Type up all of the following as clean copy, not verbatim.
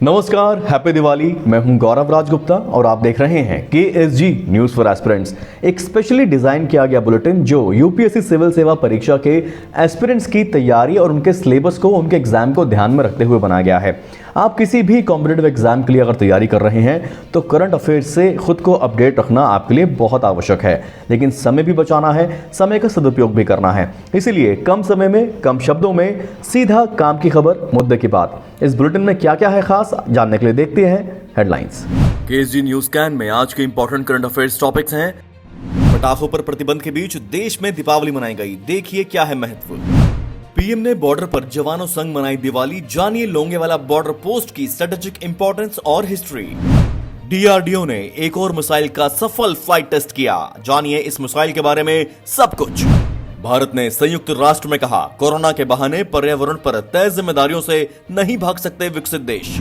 नमस्कार, हैप्पी दिवाली। मैं हूं गौरव राजगुप्ता और आप देख रहे हैं KSG न्यूज़ फॉर एस्पिरेंट्स, एक स्पेशली डिजाइन किया गया बुलेटिन जो यूपीएससी सिविल सेवा परीक्षा के एस्पिरेंट्स की तैयारी और उनके सिलेबस को, उनके एग्जाम को ध्यान में रखते हुए बनाया गया है। आप किसी भी कॉम्पिटिटिव एग्जाम के लिए अगर तैयारी कर रहे हैं तो करंट अफेयर्स से खुद को अपडेट रखना आपके लिए बहुत आवश्यक है, लेकिन समय भी बचाना है, समय का सदुपयोग भी करना है। इसीलिए कम समय में, कम शब्दों में, सीधा काम की खबर, मुद्दे की बात। इस बुलेटिन में क्या क्या है खास, जानने के लिए देखते हैं हेडलाइंस। KSG न्यूज कैन में आज के इंपॉर्टेंट करंट अफेयर्स टॉपिक्स हैं। पटाखों पर प्रतिबंध के बीच देश में दीपावली मनाई गई, देखिए क्या है महत्व। पीएम ने बॉर्डर पर जवानों संग मनाई दिवाली, जानिए लोंगेवाला बॉर्डर पोस्ट की स्ट्रेटेजिक इंपॉर्टेंस और हिस्ट्री। DRDO ने एक और मिसाइल का सफल फ्लाइट टेस्ट किया, जानिए इस मिसाइल के बारे में सब कुछ। भारत ने संयुक्त राष्ट्र में कहा, कोरोना के बहाने पर्यावरण पर तय जिम्मेदारियों से नहीं भाग सकते विकसित देश।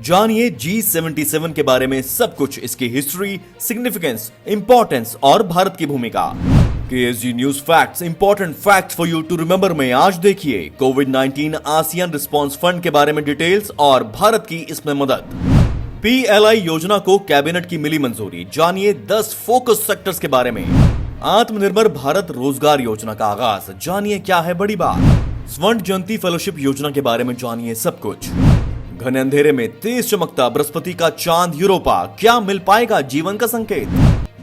जानिए G77 के बारे में सब कुछ, इसकी हिस्ट्री, सिग्निफिकेंस, इंपॉर्टेंस और भारत की भूमिका। KSG news facts, important facts for you to remember में आज देखिए कोविड-19 आसियान रिस्पांस फंड के बारे में डिटेल्स और भारत की इसमें मदद। PLI योजना को कैबिनेट की मिली मंजूरी, जानिए 10 फोकस सेक्टर्स के बारे में। आत्मनिर्भर भारत रोजगार योजना का आगाज, जानिए क्या है बड़ी बात। स्वर्ण जयंती फेलोशिप योजना के बारे में जानिए सब कुछ। घने अंधेरे में तेज चमकता बृहस्पति का चांद यूरोपा, क्या मिल पाएगा जीवन का संकेत।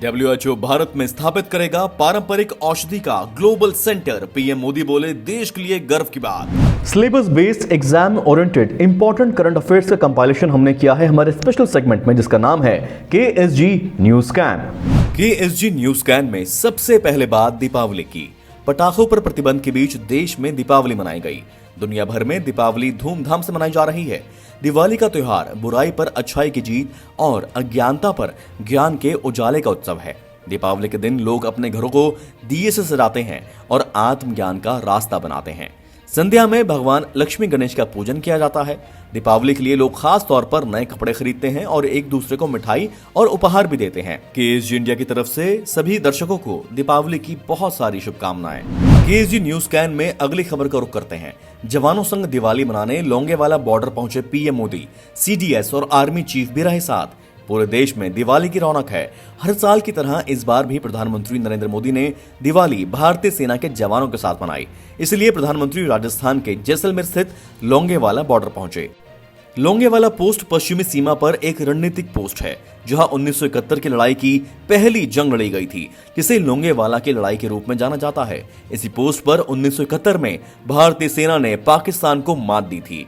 WHO भारत में स्थापित करेगा पारंपरिक औषधि का ग्लोबल सेंटर, पीएम मोदी बोले देश के लिए गर्व की बात। Syllabus based exam oriented important current affairs का कंपाइलेशन हमने किया है हमारे स्पेशल सेगमेंट में, जिसका नाम है KSG news can. KSG news can में सबसे पहले बात दीपावली की। पटाखों पर प्रतिबंध के बीच देश में दीपावली मनाई गई। दुनिया भर में दीपावली धूमधाम से मनाई जा रही है। दिवाली का त्योहार बुराई पर अच्छाई की जीत और अज्ञानता पर ज्ञान के उजाले का उत्सव है। दीपावली के दिन लोग अपने घरों को दिए से सजाते हैं और आत्मज्ञान का रास्ता बनाते हैं। संध्या में भगवान लक्ष्मी गणेश का पूजन किया जाता है। दीपावली के लिए लोग खास तौर पर नए कपड़े खरीदते हैं और एक दूसरे को मिठाई और उपहार भी देते हैं। KSG इंडिया की तरफ से सभी दर्शकों को दीपावली की बहुत सारी शुभकामनाएं। KSG न्यूज कैन में अगली खबर का रुख करते हैं। जवानों संग दिवाली मनाने लोंगेवाला बॉर्डर पहुंचे पीएम मोदी, CDS और आर्मी चीफ भी रहे साथ। पूरे देश में दिवाली की रौनक है। हर साल की तरह इस बार भी प्रधानमंत्री नरेंद्र मोदी ने दिवाली भारतीय सेना के जवानों के साथ मनाई। इसलिए प्रधानमंत्री राजस्थान के जैसलमेर स्थित लोंगेवाला बॉर्डर पहुंचे। लोंगेवाला पोस्ट पश्चिमी सीमा पर एक रणनीतिक पोस्ट है, जहां 1971 की लड़ाई की पहली जंग लड़ी गई थी, जिसे लोंगेवाला की लड़ाई के रूप में जाना जाता है। इसी पोस्ट पर 1971 में भारतीय सेना ने पाकिस्तान को मात दी थी।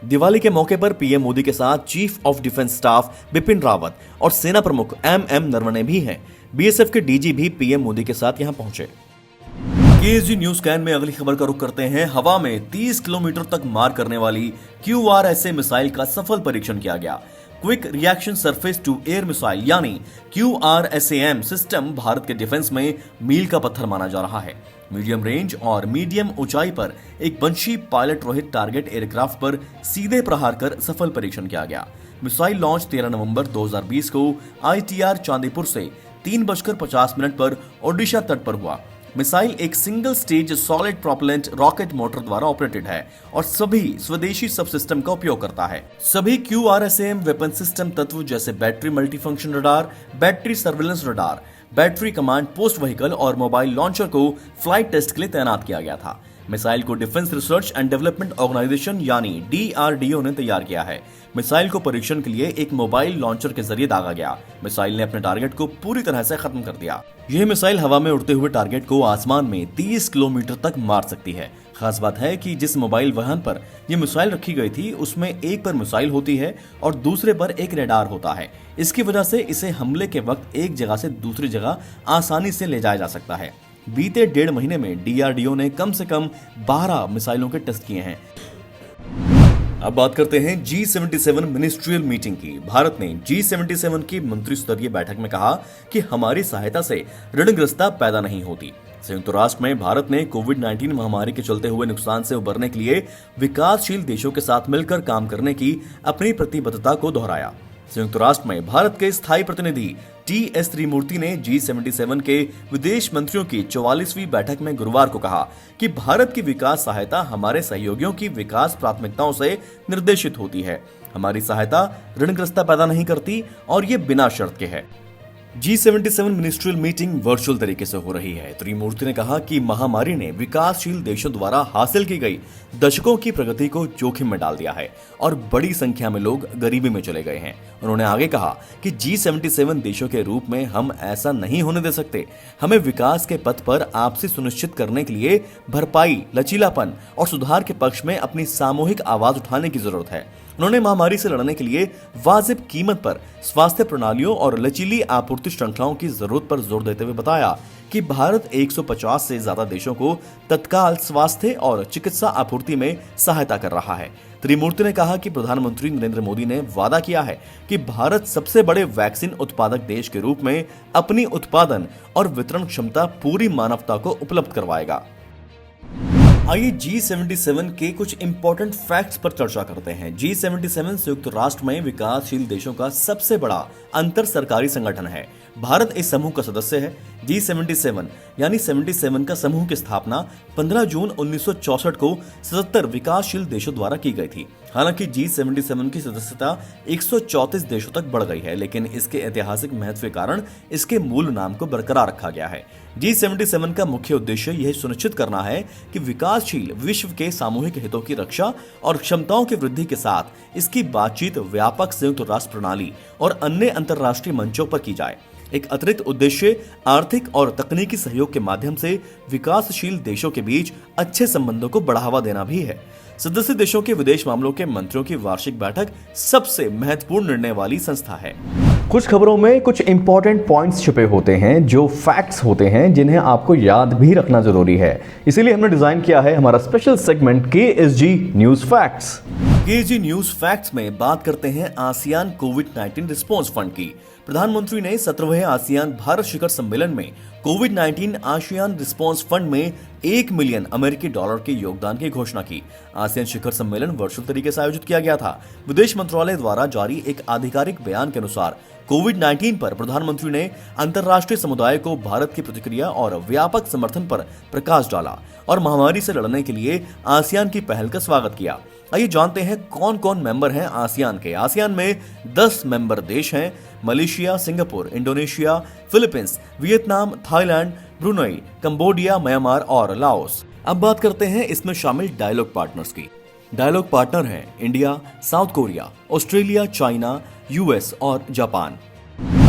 दिवाली के मौके पर पीएम मोदी के साथ chief of defence staff Bipin Rawat और सेना प्रमुख MM नरवणे भी हैं। BSF के DG भी पीएम मोदी के साथ यहां पहुंचे। KSG न्यूज कैन में अगली खबर का रुख करते हैं। हवा में 30 किलोमीटर तक मार करने वाली QRSA मिसाइल का सफल परीक्षण किया गया। Quick reaction surface to air missile यानी QRSAM सिस्टम भारत के डिफेंस में मील का पत्थर माना जा रहा है। मीडियम रेंज और मीडियम ऊंचाई पर एक वंशी पायलट रोहित टारगेट एयरक्राफ्ट पर सीधे प्रहार कर सफल परीक्षण किया गया। मिसाइल लॉन्च 13 नवंबर 2020 को ITR चांदीपुर से 3:50 पर ओडिशा तट पर हुआ। मिसाइल एक single stage solid propellant rocket motor द्वारा ऑपरेटेड है और सभी स्वदेशी सब सिस्टम का उपयोग करता है। सभी QRSAM वेपन सिस्टम तत्व जैसे battery multifunction radar, battery surveillance radar, battery command post vehicle और मोबाइल लॉन्चर को फ्लाइट टेस्ट के लिए तैनात किया गया था। मिसाइल को defence research and development organisation यानी DRDO ने तैयार किया है। मिसाइल को परीक्षण के लिए एक मोबाइल लॉन्चर के जरिए दागा गया। मिसाइल ने अपने टारगेट को पूरी तरह से खत्म कर दिया। यह मिसाइल हवा में उड़ते हुए टारगेट को आसमान में 30 किलोमीटर तक मार सकती है। खास बात है कि जिस मोबाइल वाहन पर यह मिसाइल रखी गई थी, उसमें एक पर मिसाइल होती है और दूसरे पर एक रडार होता है। इसकी वजह से इसे हमले के वक्त एक जगह से दूसरी जगह आसानी से ले जाया जा सकता है। बीते 1.5 महीने में DRDO ने कम से कम 12 मिसाइलों के टेस्ट किए हैं। अब बात करते हैं G77 मिनिस्ट्रियल मीटिंग की। भारत ने G77 की मंत्री स्तरीय बैठक में कहा कि हमारी सहायता से ऋणग्रस्तता पैदा नहीं होती। संयुक्त राष्ट्र में भारत ने कोविड-19 महामारी के चलते हुए नुकसान से उबरने के लिए विकासशील देशों के साथ मिलकर काम करने की अपनी प्रतिबद्धता को दोहराया। संयुक्त राष्ट्र में भारत के स्थायी प्रतिनिधि TS त्रिमूर्ति ने G77 के विदेश मंत्रियों की 44वीं बैठक में गुरुवार को कहा कि भारत की विकास सहायता हमारे सहयोगियों की विकास प्राथमिकताओं से निर्देशित होती है। हमारी सहायता ऋणग्रस्तता पैदा नहीं करती और ये बिना शर्त के है। G77 मिनिस्ट्रियल मीटिंग वर्चुअल तरीके से हो रही है। त्रिमूर्ति ने कहा कि महामारी ने विकासशील देशों द्वारा हासिल की गई दशकों की प्रगति को जोखिम में डाल दिया है और बड़ी संख्या में लोग गरीबी में चले गए हैं। उन्होंने आगे कहा कि G77 देशों के रूप में हम ऐसा नहीं होने दे सकते। हमें विकास के पथ पर आपसी सुनिश्चित करने के लिए भरपाई, लचीलापन और सुधार के पक्ष में अपनी सामूहिक आवाज उठाने की जरूरत है। उन्होंने महामारी से लड़ने के लिए वाजिब कीमत पर स्वास्थ्य प्रणालियों और लचीली आपूर्ति श्रृंखलाओं की जरूरत पर जोर देते हुए बताया कि भारत 150 से ज्यादा देशों को तत्काल स्वास्थ्य और चिकित्सा आपूर्ति में सहायता कर रहा है। त्रिमूर्ति ने कहा कि प्रधानमंत्री नरेंद्र मोदी ने वादा किया है कि भारत सबसे बड़े वैक्सीन उत्पादक देश के रूप में अपनी उत्पादन और वितरण क्षमता पूरी मानवता को उपलब्ध करवाएगा। आइए G77 के कुछ इंपॉर्टेंट फैक्ट्स पर चर्चा करते हैं। G77 संयुक्त राष्ट्र में विकासशील देशों का सबसे बड़ा अंतर सरकारी संगठन है। भारत इस समूह का सदस्य है। G77 यानी 77 का समूह की स्थापना 15 जून 1964 को 77 विकासशील देशों द्वारा की गई थी। हालांकि G77 की सदस्यता 134 देशों तक बढ़ गई है, लेकिन इसके ऐतिहासिक महत्व के कारण इसके मूल नाम को बरकरार रखा गया है। G77 का मुख्य उद्देश्य यह सुनिश्चित करना है कि विकासशील विश्व के सामूहिक हितों की रक्षा और क्षमताओं की वृद्धि के साथ इसकी बातचीत व्यापक संयुक्त राष्ट्र प्रणाली और अन्य अंतर्राष्ट्रीय मंचों पर की जाए। एक अतिरिक्त उद्देश्य आर्थिक और तकनीकी सहयोग के माध्यम से विकासशील देशों के बीच अच्छे संबंधों को बढ़ावा देना भी है। सदस्य देशों के विदेश मामलों के मंत्रियों की वार्षिक बैठक सबसे महत्वपूर्ण निर्णय वाली संस्था है। कुछ खबरों में कुछ इंपॉर्टेंट पॉइंट्स छुपे होते हैं जो फैक्ट्स होते हैं जिन्हें आपको याद भी रखना जरूरी है। इसीलिए हमने डिजाइन किया है हमारा special segment KSG news facts. KSG news facts में बात करते हैं आसियान कोविड-19 रिस्पांस फंड की। प्रधानमंत्री ने 17वें आसियान भारत शिखर सम्मेलन में कोविड-19 आसियान रिस्पांस फंड में $1 मिलियन अमेरिकी डॉलर के योगदान की घोषणा की। आसियान शिखर सम्मेलन वर्चुअल तरीके से आयोजित किया गया था। विदेश मंत्रालय द्वारा जारी एक आधिकारिक बयान के अनुसार कोविड-19 पर प्रधानमंत्री ने अंतर्राष्ट्रीय समुदाय को भारत की प्रतिक्रिया और व्यापक समर्थन पर प्रकाश डाला और महामारी से लड़ने के लिए आसियान की पहल का स्वागत किया। आइए जानते हैं कौन कौन मेंबर हैं आसियान के। आसियान में 10 मेंबर देश हैं: Malaysia, Singapore, Indonesia, Philippines, Vietnam, Thailand, Brunei, Cambodia, Myanmar और लाओस। अब बात करते हैं इसमें शामिल डायलॉग पार्टनर्स की। डायलॉग पार्टनर हैं India, south Korea, Australia, China, US और जापान।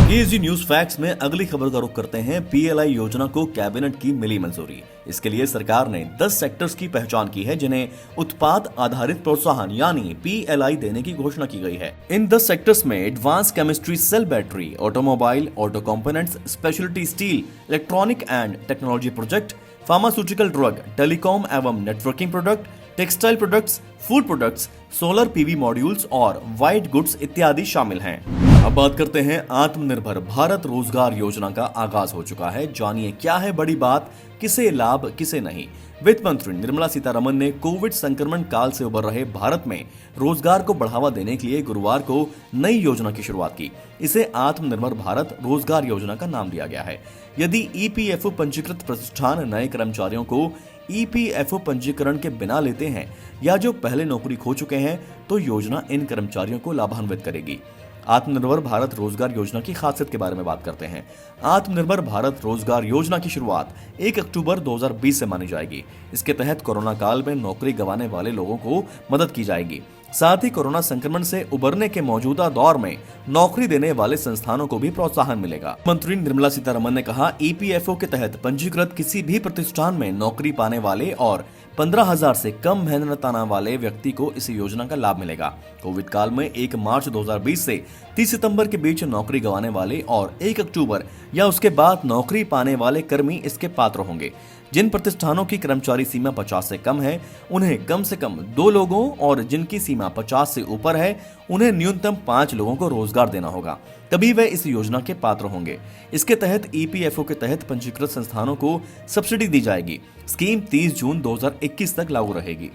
KSG न्यूज फैक्ट्स में अगली खबर का रुख करते हैं। PLI योजना को कैबिनेट की मिली मंजूरी। इसके लिए सरकार ने 10 सेक्टर्स की पहचान की है जिन्हें उत्पाद आधारित प्रोत्साहन यानी PLI देने की घोषणा की गई है। इन 10 सेक्टर्स में advance chemistry cell battery, automobile, auto components, speciality steel, electronic and technology project, pharmaceutical drug, telecom एवं networking product, textile products, food products, solar PV modules और व्हाइट गुड्स इत्यादि शामिल हैं। अब बात करते हैं आत्मनिर्भर भारत रोजगार योजना का आगाज हो चुका है। जानिए क्या है बड़ी बात, किसे लाभ किसे नहीं। वित्त मंत्री निर्मला सीतारमण ने कोविड संक्रमण काल से उबर रहे भारत में रोजगार को बढ़ावा देने के लिए गुरुवार को नई योजना की शुरुआत की। इसे आत्मनिर्भर भारत रोजगार योजना का नाम दिया गया है। यदि EPFO पंजीकृत प्रतिष्ठान नए कर्मचारियों को EPFO पंजीकरण के बिना लेते हैं या जो पहले नौकरी खो चुके हैं तो योजना इन कर्मचारियों को लाभान्वित करेगी। आत्मनिर्भर भारत रोजगार योजना की खासियत के बारे में बात करते हैं। आत्मनिर्भर भारत रोजगार योजना की शुरुआत 1 अक्टूबर 2020 से मानी जाएगी। इसके तहत कोरोना काल में नौकरी गंवाने वाले लोगों को मदद की जाएगी। साथ ही कोरोना संक्रमण से उबरने के मौजूदा दौर में नौकरी देने वाले संस्थानों को भी प्रोत्साहन मिलेगा। मंत्री निर्मला सीतारमण ने कहा, EPFO के तहत पंजीकृत किसी भी प्रतिष्ठान में नौकरी पाने वाले और 15,000 से कम मेहनताना वाले व्यक्ति को इस योजना का लाभ मिलेगा। कोविड काल में 1 मार्च 2020 से 30 सितंबर के बीच नौकरी गंवाने वाले और 1 अक्टूबर या उसके बाद नौकरी पाने वाले कर्मी इसके पात्र होंगे। जिन प्रतिष्ठानों की कर्मचारी सीमा 50 से कम है उन्हें कम से कम 2 लोगों और जिनकी सीमा 50 से ऊपर है उन्हें न्यूनतम 5 लोगों को रोजगार देना होगा, तभी वे इस योजना के पात्र होंगे। इसके तहत EPFO के तहत पंजीकृत संस्थानों को सब्सिडी दी जाएगी। स्कीम 30 जून 2021 तक लागू रहेगी।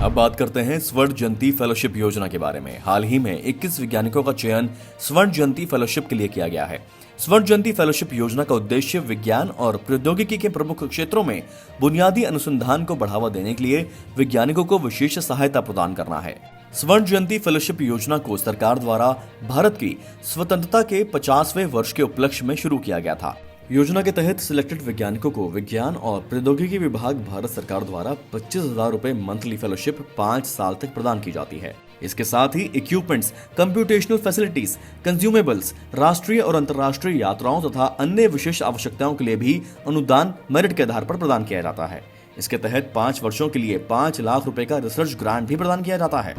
अब बात करते हैं स्वर्ण जयंती फेलोशिप योजना के बारे में। हाल ही में 21 वैज्ञानिकों का चयन स्वर्ण जयंती फेलोशिप के लिए किया गया है। स्वर्ण जयंती फेलोशिप योजना का उद्देश्य विज्ञान और प्रौद्योगिकी के प्रमुख क्षेत्रों में बुनियादी अनुसंधान को बढ़ावा देने के लिए वैज्ञानिकों को विशेष सहायता प्रदान करना है। स्वर्ण जयंती फेलोशिप योजना को सरकार द्वारा भारत की स्वतंत्रता के 50वें वर्ष के उपलक्ष्य में शुरू किया गया था। योजना के तहत सिलेक्टेड वैज्ञानिकों को विज्ञान और प्रौद्योगिकी विभाग भारत सरकार द्वारा 25,000 रुपए मंथली फेलोशिप 5 साल तक प्रदान की जाती है। इसके साथ ही इक्विपमेंट्स, कंप्यूटेशनल फैसिलिटीज, कंज्यूमेबल्स, राष्ट्रीय और अंतर्राष्ट्रीय यात्राओं तथा अन्य विशेष आवश्यकताओं के लिए भी अनुदान मेरिट के आधार पर प्रदान किया जाता है। इसके तहत 5 वर्षों के लिए 5 लाख रुपए का रिसर्च ग्रांट भी प्रदान किया जाता है।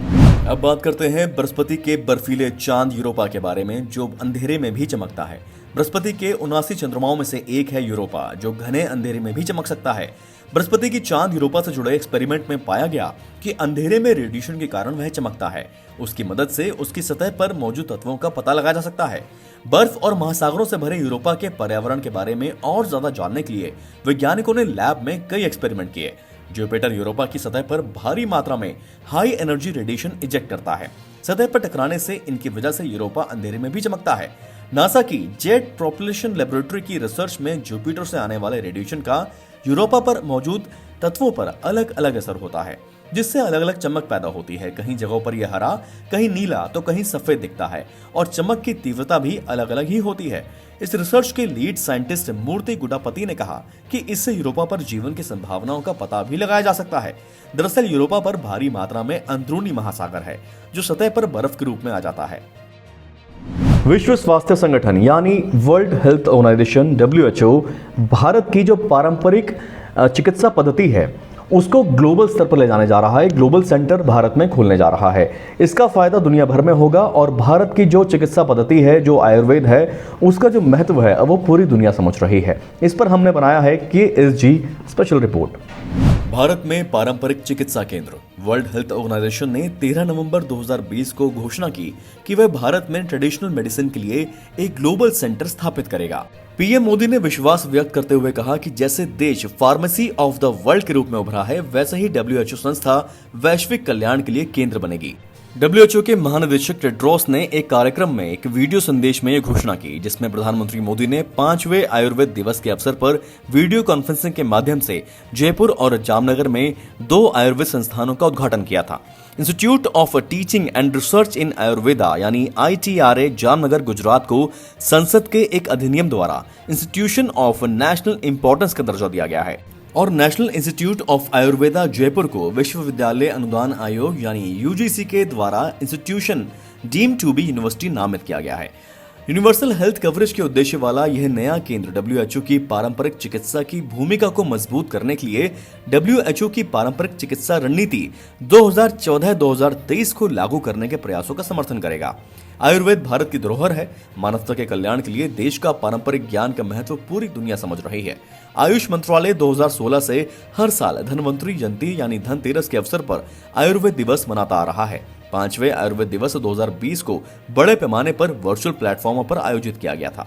अब बात करते हैं बृहस्पति के बर्फीले चांद यूरोपा के बारे में, जो अंधेरे में भी चमकता है। बृहस्पति के 79 चंद्रमाओं में से एक है यूरोपा, जो घने अंधेरे में भी चमक सकता है। बृहस्पति की चांद यूरोपा से जुड़े एक्सपेरिमेंट में पाया गया कि अंधेरे में रेडिएशन के कारण वह चमकता है। उसकी मदद से उसकी सतह पर मौजूद तत्वों का पता लगाया जा सकता है। बर्फ और महासागरों से भरे यूरोपा के पर्यावरण के बारे में और ज्यादा जानने के लिए वैज्ञानिकों ने लैब में कई एक्सपेरिमेंट किए। जुपिटर यूरोपा की सतह पर भारी मात्रा में हाई एनर्जी रेडिएशन इजेक्ट करता है। सतह पर टकराने से इनकी वजह से यूरोपा अंधेरे में भी चमकता है। नासा की जेट प्रोपल्शन लेबोरेटरी की रिसर्च में जुपिटर से आने वाले रेडिएशन का यूरोपा पर मौजूद तत्वों पर अलग अलग असर होता है, जिससे अलग अलग चमक पैदा होती है। कहीं जगहों पर यह हरा, कहीं नीला तो कहीं सफेद दिखता है और चमक की तीव्रता भी अलग अलग ही होती है। इस रिसर्च के लीड साइंटिस्ट मूर्ति गुडापति ने कहा कि इससे यूरोपा पर जीवन की संभावनाओं का पता भी लगाया जा सकता है। दरअसल यूरोपा पर भारी मात्रा में अंदरूनी महासागर है, जो सतह पर बर्फ के रूप में आ जाता है। विश्व स्वास्थ्य संगठन यानी world health organisation WHO Bharat की जो पारंपरिक चिकित्सा पद्धति है उसको ग्लोबल स्तर पर ले जाने जा रहा है। ग्लोबल सेंटर भारत में खोलने जा रहा है। इसका फायदा दुनिया भर में होगा और भारत की जो चिकित्सा पद्धति है, जो आयुर्वेद है, उसका जो महत्व है वो पूरी दुनिया समझ रही है। इस पर हमने बनाया है KSG स्पेशल रिपोर्ट। भारत में पारंपरिक चिकित्सा केंद्र। वर्ल्ड हेल्थ ऑर्गेनाइजेशन ने 13 नवंबर 2020 को घोषणा की कि वह भारत में ट्रेडिशनल मेडिसिन के लिए एक ग्लोबल सेंटर स्थापित करेगा। पीएम मोदी ने विश्वास व्यक्त करते हुए कहा कि जैसे देश फार्मेसी ऑफ द वर्ल्ड के रूप में उभरा है, वैसे ही WHO संस्था वैश्विक कल्याण के लिए केंद्र बनेगी। WHO के महानिदेशक टेड्रोस ने एक कार्यक्रम में एक वीडियो संदेश में यह घोषणा की, जिसमें प्रधानमंत्री मोदी ने 5वें आयुर्वेद दिवस के अवसर पर वीडियो कॉन्फ्रेंसिंग के माध्यम से जयपुर और जामनगर में 2 आयुर्वेद संस्थानों का उद्घाटन किया था। Institute of teaching and research इन आयुर्वेदा यानी ITRA जामनगर गुजरात को संसद के एक अधिनियम द्वारा इंस्टीट्यूशन ऑफ नेशनल इंपॉर्टेंस का दर्जा दिया गया है और national institute of Ayurveda Jaipur को विश्वविद्यालय अनुदान आयोग यानी UGC के द्वारा institution deemed to be university नामित किया गया है। यूनिवर्सल हेल्थ कवरेज के उद्देश्य वाला यह नया केंद्र WHO की पारंपरिक चिकित्सा की भूमिका को मजबूत करने के लिए WHO की पारंपरिक चिकित्सा रणनीति 2014-2023 को लागू करने के प्रयासों का समर्थन करेगा। आयुर्वेद भारत की धरोहर है। मानवता के कल्याण के लिए देश का पारंपरिक ज्ञान का महत्व पूरी दुनिया समझ रही है। आयुष मंत्रालय 2016 से हर साल धनवंतरी जयंती यानी धनतेरस के अवसर पर आयुर्वेद दिवस मनाता आ रहा है। 5वें आयुर्वेद दिवस 2020 को बड़े पैमाने पर वर्चुअल प्लेटफॉर्म पर आयोजित किया गया था।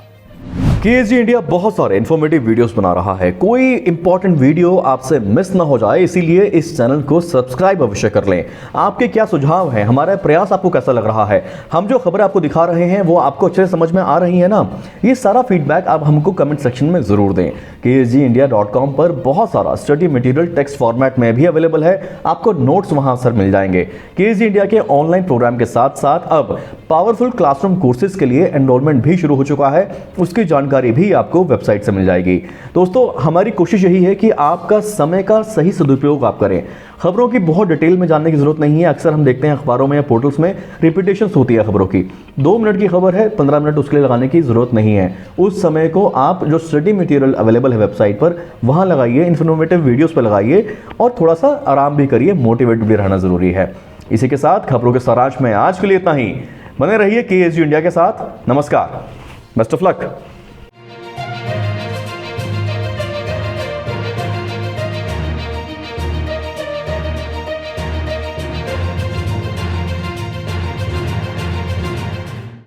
KSG इंडिया बहुत सारे इन्फॉर्मेटिव वीडियोस बना रहा है। कोई इंपॉर्टेंट वीडियो आपसे मिस ना हो जाए, इसीलिए इस चैनल को सब्सक्राइब अवश्य कर लें। आपके क्या सुझाव हैं, हमारा प्रयास आपको कैसा लग रहा है, हम जो खबरें आपको दिखा रहे हैं वो आपको अच्छे से समझ में आ रही है ना? ये सारा फीडबैक आप हमको कमेंट सेक्शन में जरूर दें। KSGindia.com पर बहुत सारा स्टडी मटेरियल टेक्स्ट फॉर्मेट में भी अवेलेबल है। आपको नोट्स वहां सर मिल जाएंगे। KSG इंडिया के ऑनलाइन प्रोग्राम के साथ साथ अब पावरफुल क्लासरूम कोर्सेज के लिए एनरोलमेंट भी शुरू हो चुका है। उसकी जानकारी भी आपको वेबसाइट से मिल जाएगी। दोस्तों, हमारी कोशिश यही है कि आपका समय का सही सदुपयोग आप करें। खबरों की बहुत डिटेल में जानने की जरूरत नहीं है। अक्सर हम देखते हैं अखबारों में या पोर्टल्स में रिपीटेशंस होती है खबरों की। 2 मिनट की खबर है, 15 मिनट उसके लिए लगाने की जरूरत नहीं है। उस समय को आप जो स्टडी मटेरियल अवेलेबल है वेबसाइट पर वहां लगाइए, इन्फॉर्मेटिव वीडियोस पर लगाइए और थोड़ा सा आराम भी करिए। मोटिवेट भी रहना जरूरी है। इसी के साथ खबरों के सारांश में आज के लिए इतना ही। बने रहिए KSG इंडिया के साथ। नमस्कार, बेस्ट ऑफ लक।